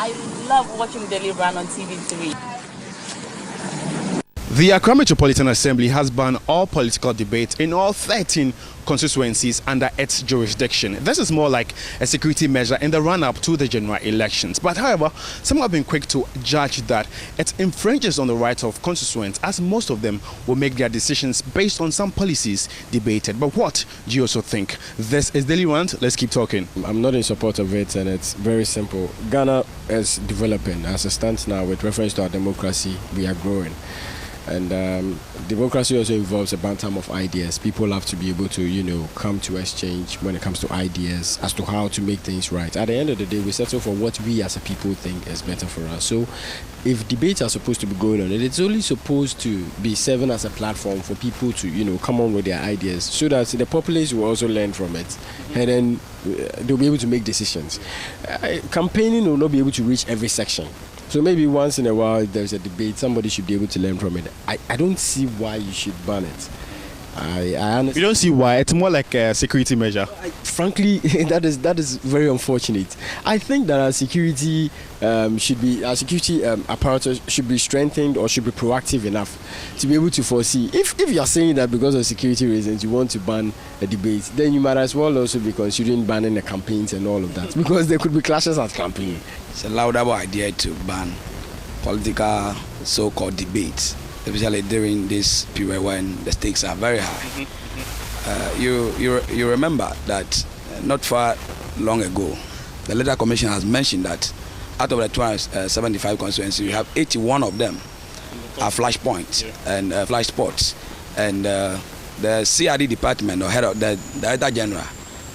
I love watching Daily Run on TV3. The Accra Metropolitan Assembly has banned all political debate in all 13 constituencies under its jurisdiction. This is more like a security measure in the run-up to the general elections. But however, some have been quick to judge that it infringes on the rights of constituents, as most of them will make their decisions based on some policies debated. But what do you also think? This is Daily Run. Let's keep talking. I'm not in support of it, and it's very simple. Ghana is developing. As it stands now, with reference to our democracy, we are growing. And democracy also involves a bantam of ideas. People have to be able to, come to exchange when it comes to ideas as to how to make things right. At the end of the day, we settle for what we as a people think is better for us. So if debates are supposed to be going on, it's only supposed to be serving as a platform for people to, come on with their ideas so that the populace will also learn from it. And then they'll be able to make decisions. Campaigning will not be able to reach every section. So maybe once in a while, if there's a debate, somebody should be able to learn from it. I don't see why you should ban it. I honestly, you don't see why? It's more like a security measure. Frankly, that is very unfortunate. I think that our security apparatus should be strengthened or should be proactive enough to be able to foresee. If you are saying that because of security reasons you want to ban a debate, then you might as well also be considering banning the campaigns and all of that, because there could be clashes at campaign. It's a laudable idea to ban political so-called debates, especially during this period when the stakes are very high. You remember that not far long ago, the Electoral Commission has mentioned that out of the 275 constituencies, we have 81 of them are flashpoints and flash spots. And the CRD department, or head of the Director General,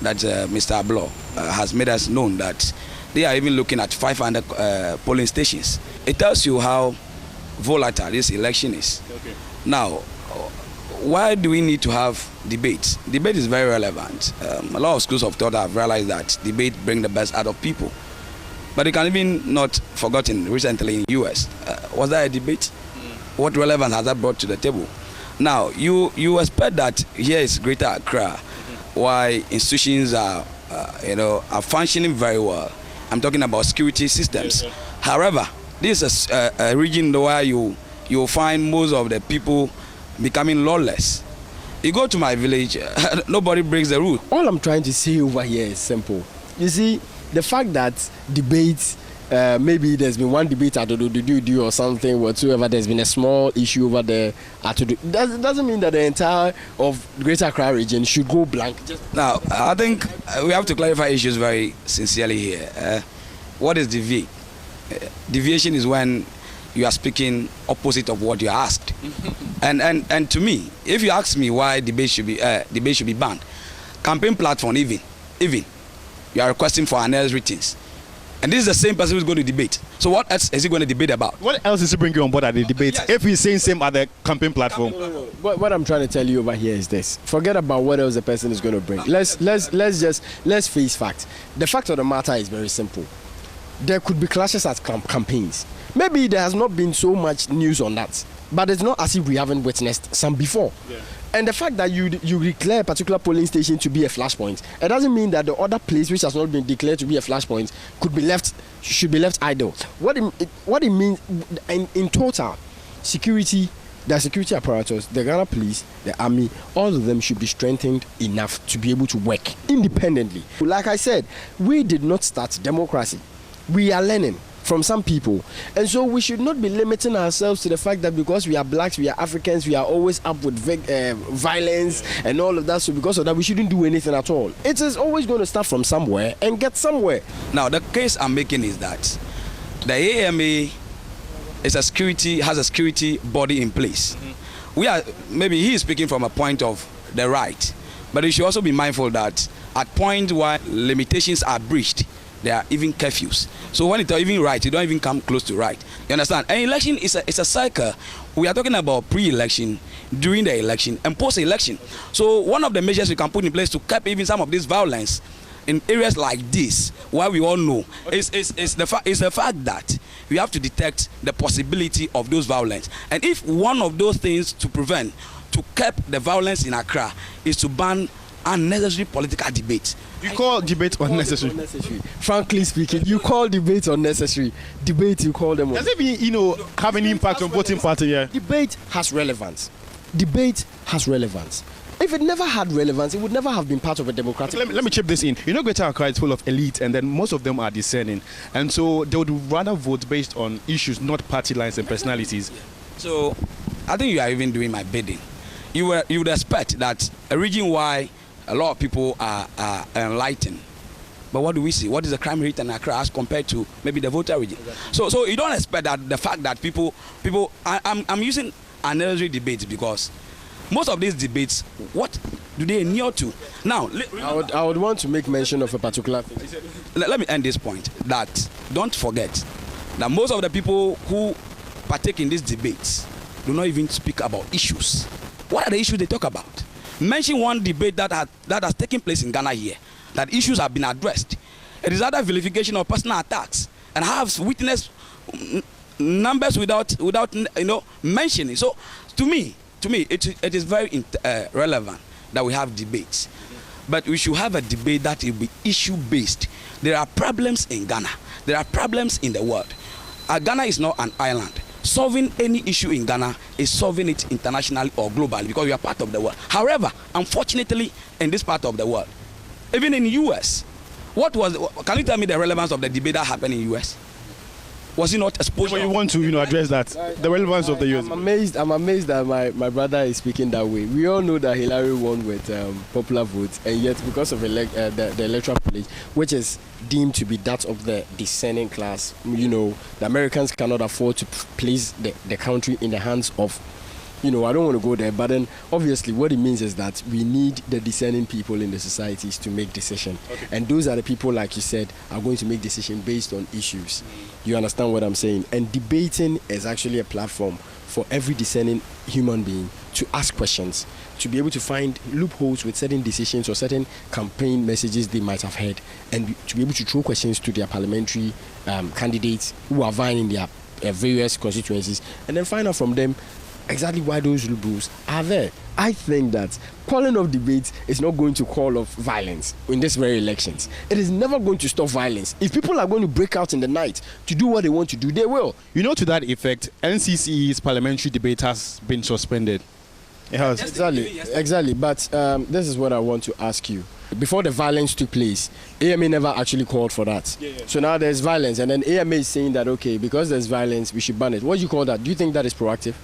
that Mr. Ablo, has made us known that they are even looking at 500 polling stations. It tells you how volatile this election is. Okay. Now, why do we need to have debate? Debate is very relevant. A lot of schools of thought have realized that debate brings the best out of people. But you can even not forgotten recently in the US. Was there a debate? What relevance has that brought to the table? Now, you expect that here is Greater Accra, why institutions are functioning very well. I'm talking about security systems. Yes, however, this is a region where you find most of the people becoming lawless. You go to my village, nobody breaks the rule. All I'm trying to say over here is simple. You see, the fact that debates, maybe there's been one debate at Ododo or something whatsoever, there's been a small issue over there at Ododo, doesn't mean that the entire of Greater Accra region should go blank. Now, I think we have to clarify issues very sincerely here. What is deviate? Deviation is when you are speaking opposite of what you are asked. and to me, if you ask me why debate should be banned, campaign platform even you are requesting for announced ratings, and this is the same person who is going to debate. So what else is he going to debate about? What else is he bringing on board at the debate? Yes. If he's saying same at the campaign platform. No. What I'm trying to tell you over here is this: forget about what else the person is going to bring. Let's face facts. The fact of the matter is very simple. There could be clashes at campaigns. Maybe there has not been so much news on that, but it's not as if we haven't witnessed some before. Yeah. And the fact that you declare a particular polling station to be a flashpoint, it doesn't mean that the other place which has not been declared to be a flashpoint should be left idle. What it means in total, security, the security apparatus, the Ghana police, the army, all of them should be strengthened enough to be able to work independently. Like I said, we did not start democracy. We are learning from some people, and so we should not be limiting ourselves to the fact that because we are blacks, we are Africans, we are always up with violence and all of that. So because of that, we shouldn't do anything at all. It is always going to start from somewhere and get somewhere. Now, the case I'm making is that the AMA has a security body in place. Maybe he is speaking from a point of the right, but you should also be mindful that at point where limitations are breached, there are even curfews. So when it's even right, you don't even come close to right. You understand? An election is a cycle. We are talking about pre-election, during the election, and post-election. So one of the measures we can put in place to curb even some of this violence in areas like this, where we all know, is the fact that we have to detect the possibility of those violence. And if one of those things to curb the violence in Accra is to ban unnecessary political debate. You call debate unnecessary. Frankly speaking, you call debate unnecessary. Debate, you call them. Does it mean, have any impact on voting party? Yeah. Debate has relevance. Debate has relevance. If it never had relevance, it would never have been part of a democratic. Let me chip this in. Greater Accra is full of elite, and then most of them are discerning, and so they would rather vote based on issues, not party lines and personalities. So, I think you are even doing my bidding. You would expect that a region why a lot of people are enlightened. But what do we see? What is the crime rate in Accra as compared to maybe the voter region? So you don't expect that the fact that people. I'm using unnecessary debates because most of these debates, what do they kneel to? Now, I would want to make mention of a particular thing. Let me end this point. That don't forget that most of the people who partake in these debates do not even speak about issues. What are the issues they talk about? Mention one debate that has taken place in Ghana here, that issues have been addressed. It is either vilification or personal attacks, and I have witnessed numbers without mentioning. So to me, it is very relevant that we have debates, but we should have a debate that will be issue based. There are problems in Ghana. There are problems in the world. Ghana is not an island. Solving any issue in Ghana is solving it internationally or globally because we are part of the world. However, unfortunately, in this part of the world, even in the US, can you tell me the relevance of the debate that happened in the US? Was it not exposed? But you want to address that, the relevance of the US? I'm amazed that my brother is speaking that way. We all know that Hillary won with popular votes, and yet because of the electoral college, which is deemed to be that of the discerning class, the Americans cannot afford to place the country in the hands of, I don't want to go there, but then obviously what it means is that we need the discerning people in the societies to make decisions. Okay. And those are the people, like you said, are going to make decisions based on issues. You understand what I'm saying? And debating is actually a platform for every discerning human being to ask questions, to be able to find loopholes with certain decisions or certain campaign messages they might have heard, and to be able to throw questions to their parliamentary candidates who are vying in their various constituencies, and then find out from them exactly why those rules are there. I think that calling of debates is not going to call off violence in this very elections. It is never going to stop violence. If people are going to break out in the night to do what they want to do, they will. To that effect, NCC's parliamentary debate has been suspended. It has. Exactly. But this is what I want to ask you. Before the violence took place, AMA never actually called for that. Yeah. So now there's violence, and then AMA is saying that, okay, because there's violence, we should ban it. What do you call that? Do you think that is proactive?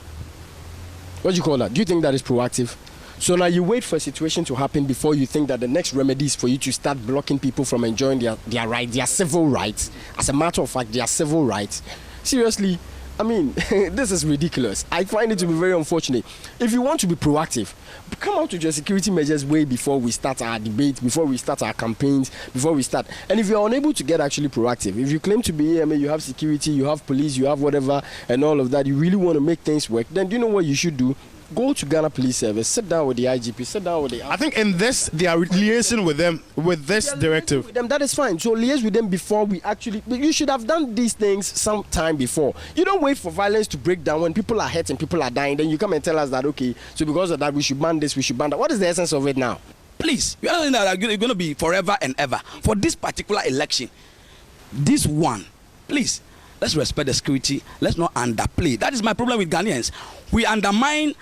What do you call that? Do you think that is proactive? So now you wait for a situation to happen before you think that the next remedy is for you to start blocking people from enjoying their rights, their civil rights. As a matter of fact, their civil rights. Seriously, I mean, this is ridiculous. I find it to be very unfortunate. If you want to be proactive, come out with your security measures way before we start our debate, before we start our campaigns, before we start. And if you're unable to get actually proactive, if you claim to be AMA, you have security, you have police, you have whatever, and all of that, you really want to make things work, then do you know what you should do? Go to Ghana Police Service, sit down with the IGP, sit down with the... I think in this, they are liaising with them, with this directive. With them, that is fine. So liaise with them before we actually... You should have done these things some time before. You don't wait for violence to break down when people are hurt and people are dying. Then you come and tell us that, okay, so because of that, we should ban this, we should ban that. What is the essence of it now? Please, you are not going to be forever and ever. For this particular election, this one, please, let's respect the security. Let's not underplay. That is my problem with Ghanaians. We undermine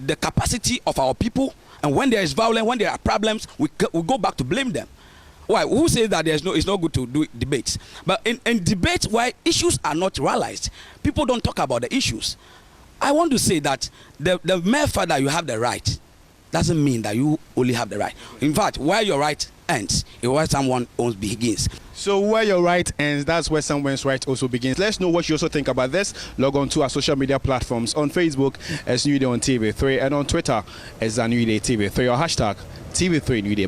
the capacity of our people, and when there is violence, when there are problems, we go back to blame them. Why? Who says that it's not good to do debates? But in debates where issues are not realized, people don't talk about the issues. I want to say that the mere fact that you have the right doesn't mean that you only have the right. In fact, where your right ends is where someone else begins. So where your right ends, that's where someone's right also begins. Let's know what you also think about this. Log on to our social media platforms. On Facebook as New Day on TV3, and on Twitter as New Day TV3, or hashtag TV3 New Day.